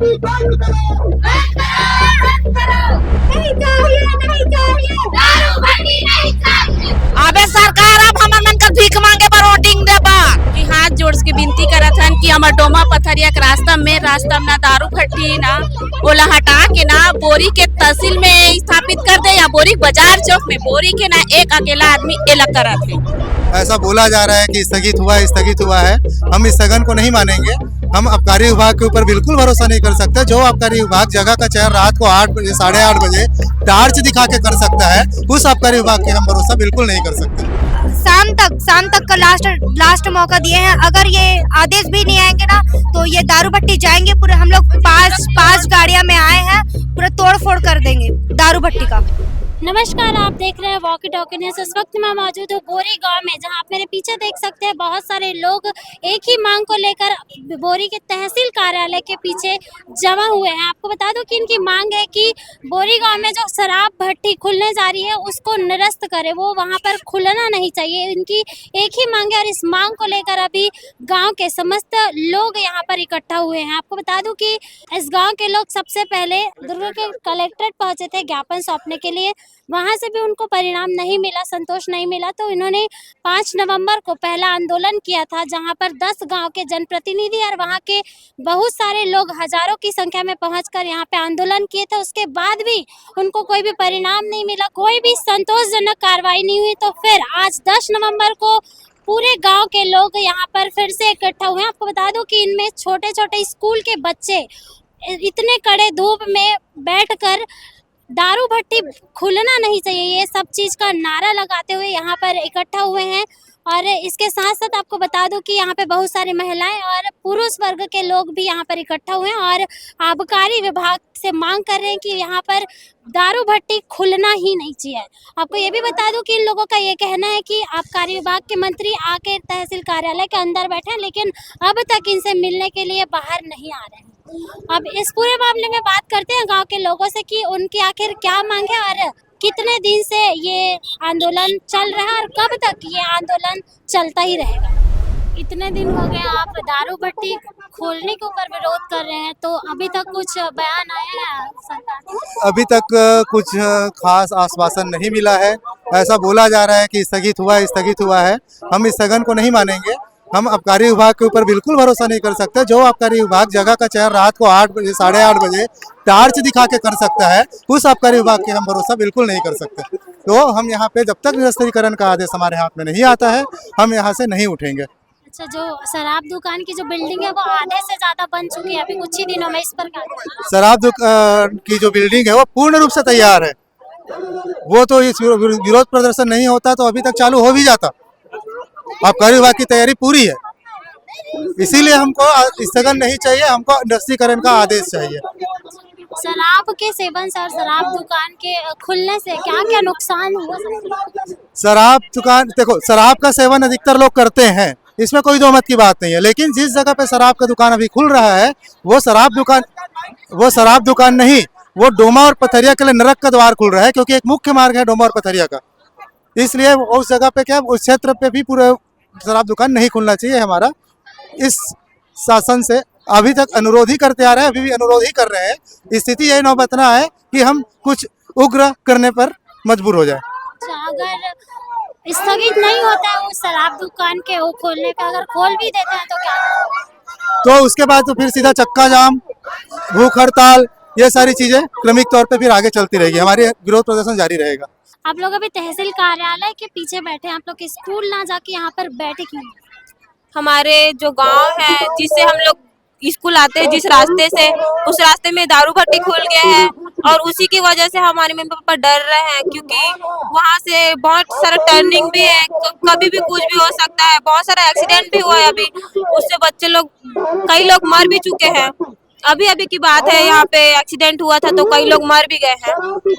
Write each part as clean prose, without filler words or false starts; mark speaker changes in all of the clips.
Speaker 1: अबे सरकार अब हमर मन का भीख मांगे पर वोटिंग दे बा कि हाथ जोड़ के विनती करत हन कि हमर डोमा पथरिया के रास्ता में ना दारू फट्टी ना ओला हटा के ना बोरी के तहसील में स्थापित कर दे या बोरी बाजार चौक में बोरी के ना एक अकेला आदमी एला करत है।
Speaker 2: ऐसा बोला जा रहा है कि स्थगित हुआ है। हम इस स्थगन को नहीं मानेंगे। हम आबकारी विभाग के ऊपर बिल्कुल भरोसा नहीं कर सकते। जो आबकारी विभाग जगह का चयन रात को 8 बजे 8:30 बजे टार्च दिखा के कर सकता है, उस आबकारी विभाग के हम भरोसा बिल्कुल नहीं कर सकते।
Speaker 3: शाम तक का लास्ट मौका दिए हैं। अगर ये आदेश भी नहीं आएंगे ना तो ये दारू भट्टी जाएंगे पूरे। हम लोग पांच गाड़ियां में आए हैं, पूरा तोड़ फोड़ कर देंगे दारू भट्टी का।
Speaker 4: नमस्कार, आप देख रहे हैं वॉकी टॉकी न्यूज़। इस वक्त मैं मौजूद हूँ बोरी गांव में, जहां आप मेरे पीछे देख सकते हैं बहुत सारे लोग एक ही मांग को लेकर बोरी के तहसील कार्यालय के पीछे जमा हुए हैं। आपको बता दूं कि इनकी मांग है कि बोरी गांव में जो शराब भट्टी खुलने जा रही है उसको निरस्त करे, वो वहां पर खुलना नहीं चाहिए। इनकी एक ही मांग है और इस मांग को लेकर अभी गाँव के समस्त लोग यहाँ पर इकट्ठा हुए हैं। आपको बता दूं कि इस गाँव के लोग सबसे पहले दुर्ग के कलेक्ट्रेट पहुंचे थे ज्ञापन सौंपने के लिए। वहां से भी उनको परिणाम नहीं मिला, संतोष नहीं मिला, तो इन्होंने 5 नवंबर को पहला आंदोलन किया था, जहां पर 10 गांव के जनप्रतिनिधि और वहां के बहुत सारे लोग हजारों की संख्या में पहुंचकर यहां पे आंदोलन किए थे। उसके बाद भी उनको कोई भी परिणाम नहीं मिला, कोई भी संतोषजनक कार्रवाई नहीं हुई। तो फिर आज 10 नवम्बर को पूरे गांव के लोग यहाँ पर फिर से इकट्ठा हुए। आपको बता दूं कि इनमें छोटे छोटे स्कूल के बच्चे इतने कड़े धूप में बैठकर दारू भट्टी खुलना नहीं चाहिए, ये सब चीज का नारा लगाते हुए यहाँ पर इकट्ठा हुए हैं। और इसके साथ साथ आपको बता दूं कि यहाँ पे बहुत सारी महिलाएं और पुरुष वर्ग के लोग भी यहाँ पर इकट्ठा हुए हैं और आबकारी विभाग से मांग कर रहे हैं कि यहाँ पर दारू भट्टी खुलना ही नहीं चाहिए। आपको ये भी बता दूं कि इन लोगों का ये कहना है कि आबकारी विभाग के मंत्री आके तहसील कार्यालय के अंदर बैठे हैं, लेकिन अब तक इनसे मिलने के लिए बाहर नहीं आ रहे हैं। अब इस पूरे मामले में बात करते हैं गांव के लोगों से कि उनकी आखिर क्या मांग है और कितने दिन से ये आंदोलन चल रहा है और कब तक ये आंदोलन चलता ही रहेगा। इतने दिन हो गए आप दारू भट्टी खोलने के ऊपर विरोध कर रहे हैं, तो अभी तक कुछ बयान आया है सरकार?
Speaker 2: अभी तक कुछ खास आश्वासन नहीं मिला है। ऐसा बोला जा रहा है कि स्थगित हुआ है। हम इस स्थगन को नहीं मानेंगे। हम आबकारी विभाग के ऊपर बिल्कुल भरोसा नहीं कर सकते। जो आबकारी विभाग जगह का चयन रात को 8 बजे 8:30 बजे टार्च दिखा के कर सकता है, उस आबकारी विभाग के हम भरोसा बिल्कुल नहीं कर सकते। तो हम यहाँ पे जब तक निरस्तीकरण का आदेश हमारे हाथ में नहीं आता है, हम यहाँ से नहीं उठेंगे।
Speaker 4: अच्छा, जो शराब दुकान की जो बिल्डिंग है वो आधे से ज्यादा बन चुकी है अभी कुछ ही दिनों में, इस पर क्या?
Speaker 2: शराब दुकान की जो बिल्डिंग है वो पूर्ण रूप से तैयार है। वो तो इस विरोध प्रदर्शन नहीं होता तो अभी तक चालू हो भी जाता। आबकारी विभाग की तैयारी पूरी है, इसीलिए हमको स्थगन नहीं चाहिए, हमको निरस्तीकरण का आदेश चाहिए।
Speaker 4: शराब के सेवन से और शराब दुकान के खुलने से क्या क्या नुकसान हुआ?
Speaker 2: शराब दुकान देखो, शराब का सेवन अधिकतर लोग करते हैं, इसमें कोई दो मत की बात नहीं है, लेकिन जिस जगह पे शराब का दुकान अभी खुल रहा है वो शराब दुकान नहीं, वो डोमा और पथरिया के लिए नरक का द्वार खुल रहा है, क्योंकि एक मुख्य मार्ग है डोमा और पथरिया का। इसलिए उस जगह पे क्या, उस क्षेत्र पे भी पूरे शराब दुकान नहीं खुलना चाहिए। हमारा इस शासन से अभी तक अनुरोध ही करते आ रहे हैं, अभी भी अनुरोध ही कर रहे हैं। स्थिति यही नौबतना है कि हम कुछ उग्र करने पर मजबूर हो जाए।
Speaker 4: अगर स्थगित नहीं होता है उस शराब दुकान के वो खोलने का, अगर खोल भी देते हैं तो क्या?
Speaker 2: तो उसके बाद तो फिर सीधा चक्का जाम, भूख हड़ताल, ये सारी चीजें क्रमिक तौर पे फिर आगे चलती रहेगी। हमारी विरोध प्रदर्शन जारी रहेगा।
Speaker 4: आप लोग अभी तहसील कार्यालय के पीछे बैठे हैं, आप लोग स्कूल ना जाके यहाँ पर बैठे क्यों?
Speaker 1: हमारे जो गांव है जिससे हम लोग स्कूल आते हैं, जिस रास्ते से, उस रास्ते में दारू भट्टी खुल गया है और उसी की वजह से हमारे मम्मी पापा डर रहे हैं, क्योंकि वहाँ से बहुत सारा टर्निंग भी है, कभी भी कुछ भी हो सकता है। बहुत सारा एक्सीडेंट भी हुआ है अभी, उससे बच्चे लोग, कई लोग मर भी चुके हैं। अभी की बात है, यहाँ पे एक्सीडेंट हुआ था तो कई लोग मर भी गए हैं।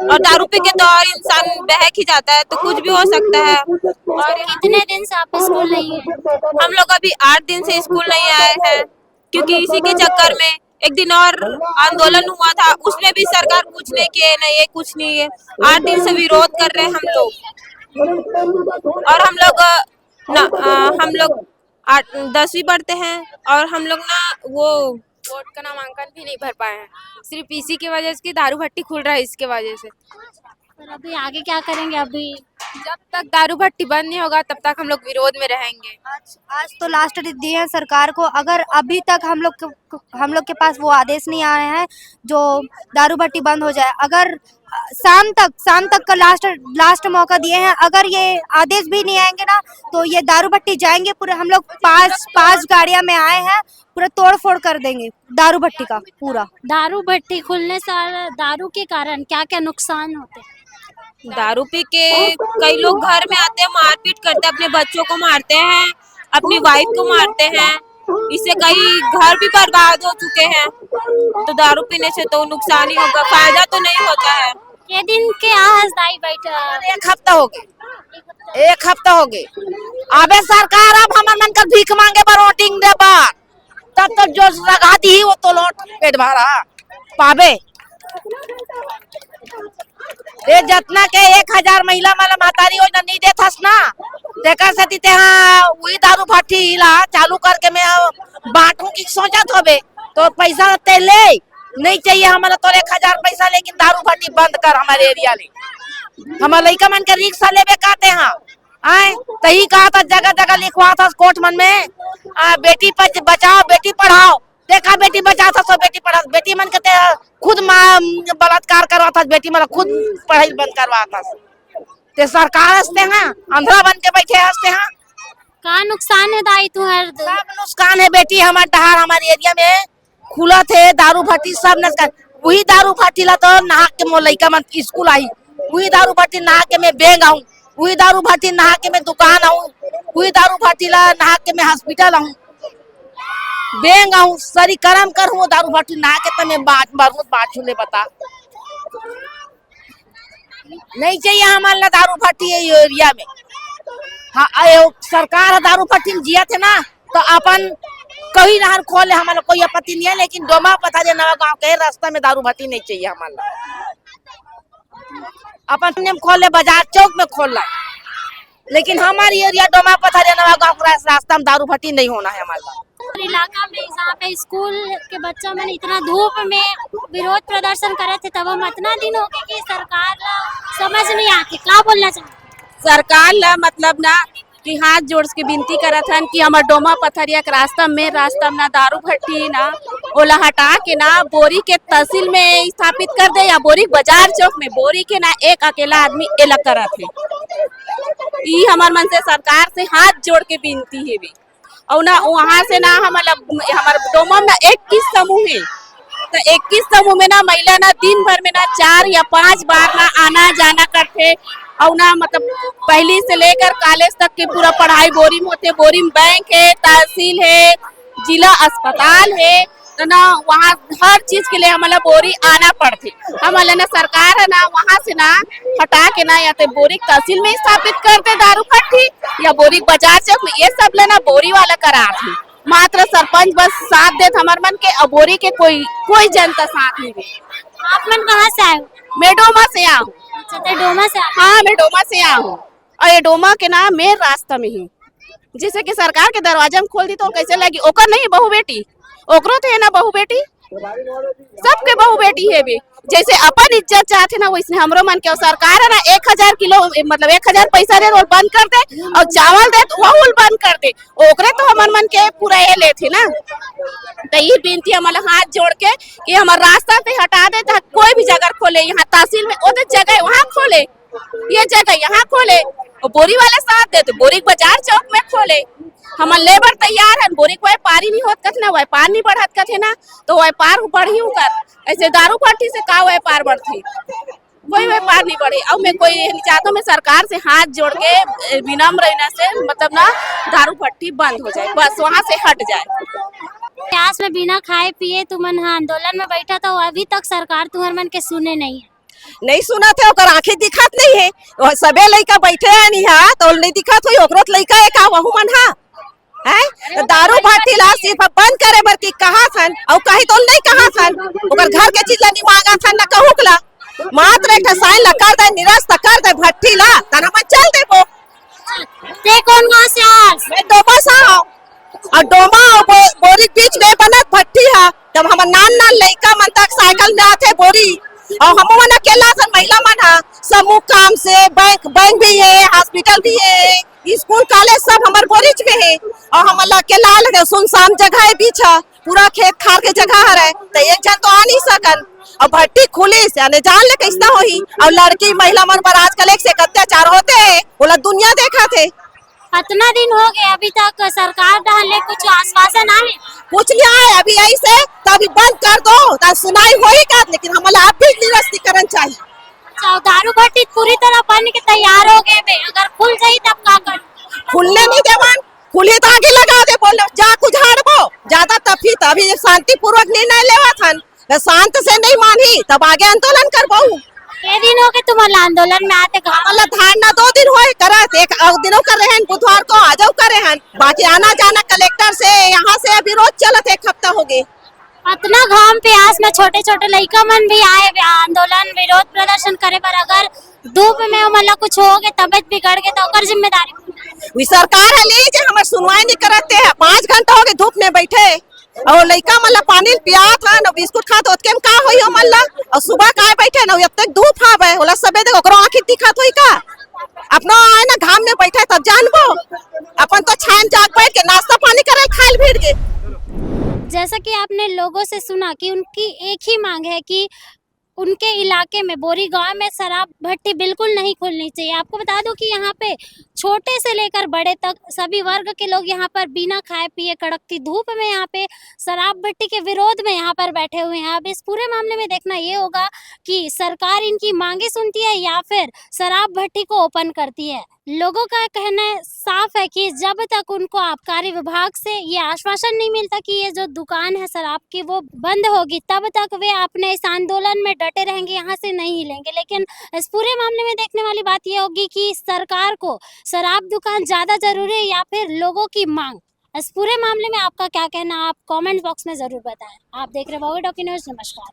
Speaker 1: और दारू पी के तो और इंसान बहक ही जाता है, तो कुछ भी हो सकता है।
Speaker 4: और कितने दिन से आप स्कूल नहीं है?
Speaker 1: हम लोग अभी 8 दिन से स्कूल नहीं आए हैं, क्योंकि इसी के चक्कर में एक दिन और आंदोलन हुआ था, उसमें भी सरकार कुछ नहीं किए, नहीं ये कुछ नहीं है। 8 दिन से विरोध कर रहे हैं हम लोग। और हम लोग 10वीं पढ़ते हैं और हम लोग ना वो बोर्ड का नामांकन भी नहीं भर पाए हैं, सिर्फ इसी की वजह से कि दारू भट्टी खुल रहा है, इसके वजह से।
Speaker 4: फिर अभी आगे क्या करेंगे? अभी
Speaker 1: जब तक दारू भट्टी बंद नहीं होगा तब तक हम लोग विरोध में रहेंगे।
Speaker 3: आज तो लास्ट डेट दी है सरकार को, अगर अभी तक हम लोग के पास वो आदेश नहीं आए हैं जो दारू भट्टी बंद हो जाए, अगर शाम तक का लास्ट मौका दिए हैं, अगर ये आदेश भी नहीं आएंगे ना तो ये दारू भट्टी जाएंगे पूरे। हम लोग पांच गाड़ियां में आए हैं, पूरा तोड़ फोड़ कर देंगे दारू भट्टी का पूरा।
Speaker 4: दारू भट्टी खुलने से दारू के कारण क्या क्या नुकसान होते हैं?
Speaker 1: दारू पी के कई लोग घर में आते हैं, मारपीट करते हैं, अपने बच्चों को मारते हैं, अपनी वाइफ को मारते हैं, इससे कई घर भी बर्बाद हो चुके हैं। तो दारू पीने से तो नुकसान ही होगा, फायदा तो नहीं होता है।
Speaker 4: ये दिन के आहस दाई बैठा
Speaker 5: एक हफ्ता हो गए अबे सरकार अब हमर मन का भीख मांगे पर वोटिंग दे बार, तब तो जो लगा दी वो तो लोट पेट भरा पावे। ये जतना के 1000 महिला माला महतारी योजना नहीं देथस ना, देखा से ते हाँ वही दारू भट्टी ला चालू करके मैं बांटू की सोचत होबे, तो पैसा ते ले नहीं चाहिए हमारा तो 1000 पैसा, लेकिन दारू भट्टी बंद कर हमारे एरिया ले। हमारे लड़का मन के रिक्शा लेबे काटे हैं आए तही कहा था, जगह जगह लिखवा था कोर्ट मन में बेटी बचाओ बेटी पढ़ाओ, देखा बेटी बचा था सो बेटी पढ़ा, बेटी मन के खुद बलात्कार करवा था, बेटी मन खुद पढ़ाई बंद करवा था। ते सरकार हंसते हैं, अंधा बन के बैठे हंसते हैं।
Speaker 4: का नुकसान है दाई तुहर?
Speaker 5: सब नुकसान है बेटी, हमारे डहार हमारे एरिया में खुला थे दारू भट्टी सब नुकसान। वही दारू भट्टी ला तो नहा के मोर लड़का मन स्कूल आई, वही दारू भट्टी नहा के मैं बैंक आऊँ, वही दारू भट्टी नहा के मैं दुकान आऊँ, वही दारू भट्टी ला नहा के मैं हॉस्पिटल आऊँ, बैंक आऊँ, सारी कर्म कर हूँ दारू भट्टी नहा के। तो मैं बात छूले बता नहीं चाहिए हमारे दारू भट्टी एरिया में। हाँ सरकार दारू भट्टी में जिया थे ना तो अपन कहीं नहर खोले, हमारा कोई आपत्ति नहीं है, लेकिन डोमा पथरिया नवा गांव के रास्ता में दारू भट्टी नहीं चाहिए हमारा। अपन ने खोल ले बाजार चौक में खोल ला, लेकिन हमारी एरिया डोमा पथरिया नवा गांव के रास्ता में दारू भट्टी नहीं होना है हमारा
Speaker 4: इलाका में। जहाँ पे स्कूल के बच्चा मन इतना धूप में विरोध प्रदर्शन करे थे, तब हम इतना दिन हो गए कि सरकार समझ नहीं आती। क्या बोलना चाहिए
Speaker 6: सरकार ला? मतलब ना कि हाथ जोड़ के विनती करत हन कि हमार डोमा पथरिया के रास्ता में ना दारू भट्टी ना ओला हटा के ना बोरी के तहसील में स्थापित कर दे, या बोरी बाजार चौक में बोरी के ना एक अकेला आदमी एला करत है। ई हमार मन से सरकार से हाथ जोड़ के विनती है भी। और ना वहाँ से ना हमार डोमा में ना 21 समूह है, तो 21 समूह में ना महिला ना दिन भर में ना 4 या 5 बार ना आना जाना करते। और ना मतलब पहली से लेकर कॉलेज तक की पूरा पढ़ाई बोरी में होते। बोरी में बैंक है, तहसील है, जिला अस्पताल है, तो ना वहाँ हर चीज के लिए हमारा बोरी आना पड़ती। हमारे ना सरकार है ना वहाँ से ना हटा के ना या तो बोरी तहसील में स्थापित करते दारू भट्टी, या बोरी बाजार चौक में, ये सब लेना बोरी वाला करा थी। मात्र सरपंच बस साथ देते हमारे मन के, और बोरी के कोई जनता साथ नहीं दे।
Speaker 4: आप मन कहाँ से आए?
Speaker 6: मैं डोमा से आया हूँ।
Speaker 4: अच्छा, डोमा से?
Speaker 6: हाँ मैं डोमा से आया हूँ, और ये डोमा के ना मेन रास्ता में ही, जिसे कि सरकार के दरवाजा में खोल दी तो कैसे लगी? ओकर नहीं बहू बेटी, ओकरो तो है ना बहू बेटी, सबके बहू बेटी है भी। जैसे अपन इज्जत चाहते ना वैसे हमरो मन के। और सरकार है ना 1000 किलो मतलब 1000 पैसा दे बंद कर दे, और चावल दे तो वो बंद कर दे, ओकरे तो हमारे मन के पूरा ये ले थे ना। तो ये विनती हमारे हाथ जोड़ के कि हमारे रास्ता से हटा दे, तो कोई भी जगह खोले, यहाँ तहसील में वो जगह वहाँ खोले, ये जगह यहाँ खोले, और बोरी वाले साथ दे तो बोरी बाजार चौक में खोले। हमारे लेबर तैयार है, बोरी को व्यापारी नहीं होत कथे ना, व्यापार नहीं बढ़त कथे ना, तो व्यापार बढ़ी कर। ऐसे दारू भट्टी से का व्यापार बढ़ती? कोई व्यापार नहीं बढ़े। और मैं कोई चाहता हूँ मैं सरकार से हाथ जोड़ के विनम्र रहने से मतलब ना दारू भट्टी बंद हो जाए, बस वहाँ से हट जाए।
Speaker 4: प्यास में बिना खाए पिए तुमन आंदोलन में बैठा था, अभी तक सरकार तुम्हारे मन के सुने नहीं
Speaker 5: नहीं सुना थे, ओकर आंखें दिखत नहीं है। सबे लड़का बैठे हैं नहीं तो नहीं दिखत हुई, ओकरो लड़का एक वहू मन है दारू भट्टी ला सिर्फ बंद करे बर की कहा सन, और कहीं तो नहीं कहा सन, ओकर घर के चीज ला नहीं मांगा सन ना कहूकला, मात्र एक साइन ला कर दे, निरस्त कर दे भट्टी ला तना मत चल दे वो।
Speaker 4: ते कौन गाँव से आज?
Speaker 5: मैं डोमा से आऊं। और डोमा और बोरी बीच में बनत भट्टी है। जब हम नान लड़का मन तक साइकिल में आते बोरी और हम मन अकेला सन महिला मन है समूह काम से बैंक भी है, हॉस्पिटल भी है, स्कूल कॉलेज सब हमारे बोरिज में है और हम अकेला लगे सुनसान जगह है, बीच है पूरा खेत खार के जगह है तो एक जन तो आ नहीं सकन और भट्टी खुली से आने जान ले कैसा होही और लड़की महिला मन पर आजकल एक से अत्याचार होते हैं बोला दुनिया देखा थे।
Speaker 4: इतना दिन हो गए अभी तक सरकार डाले कुछ आश्वासन आए?
Speaker 5: कुछ नहीं आए अभी ऐसे तो अभी बंद कर दो तो सुनाई होई का, लेकिन हमारा अब भी निरस्तीकरण चाहिए।
Speaker 4: अच्छा, दारू भट्टी पूरी तरह बन के तैयार हो गए बे, अगर खुल जाई तब का कर?
Speaker 5: खुलने नहीं देवन, खुली तो आगे लगा दे बोलो जा कुछ हारबो ज्यादा तभी तभी शांति पूर्वक निर्णय लेवा थन, शांत से नहीं मानी तब आगे आंदोलन करबो।
Speaker 4: ये दिन हो गए तुम्हारा आंदोलन में आते कहा?
Speaker 5: मतलब धारणा 2 दिन होए करत, एक दिनों कर रहे हैं बुधवार को आ जाओ करे हैं, बाकी आना जाना कलेक्टर से यहाँ से अभी रोज चलत 1 हफ्ता हो गए।
Speaker 4: इतना घाम प्यास में छोटे छोटे लड़का मन भी आए आंदोलन विरोध प्रदर्शन करे पर अगर धूप में मतलब कुछ हो गए तबियत बिगड़ गए तो ओकर जिम्मेदारी
Speaker 5: सरकार है लीजिए हमारे सुनवाई नहीं करते हैं, 5 घंटा हो गए धूप में बैठे और लड़का मतलब पानी पिया था न बिस्कुट खा तो के का होई हो मतलब और सुबह का बैठे न अब तक धूप आवे होला सबे देख ओकरो आंखी दिखत होई का अपना आए ना घाम में बैठे तब जानबो अपन तो छान जाग बैठ के नाश्ता पानी करे खाइल भीड़ के।
Speaker 4: जैसा कि आपने लोगों से सुना कि उनकी एक ही मांग है कि उनके इलाके में बोरी गांव में शराब भट्टी बिल्कुल नहीं खोलनी चाहिए। आपको बता दूं कि यहाँ पे छोटे से लेकर बड़े तक सभी वर्ग के लोग यहाँ पर बिना खाए पिए कड़कती धूप में यहाँ पे शराब भट्टी के विरोध में यहाँ पर बैठे हुए हैं। अब इस पूरे मामले में देखना ये होगा कि सरकार इनकी मांगे सुनती है या फिर शराब भट्टी को ओपन करती है। लोगों का कहना साफ है कि जब तक उनको आबकारी विभाग से ये आश्वासन नहीं मिलता कि ये जो दुकान है शराब की वो बंद होगी तब तक वे अपने इस आंदोलन में डटे रहेंगे, यहाँ से नहीं हिलेंगे। लेकिन इस पूरे मामले में देखने वाली बात ये होगी कि सरकार को शराब दुकान ज्यादा जरूरी है या फिर लोगों की मांग। इस पूरे मामले में आपका क्या कहना, आप कमेंट बॉक्स में जरूर बताएं। आप देख रहे हैं वॉकी टॉकी न्यूज़। नमस्कार।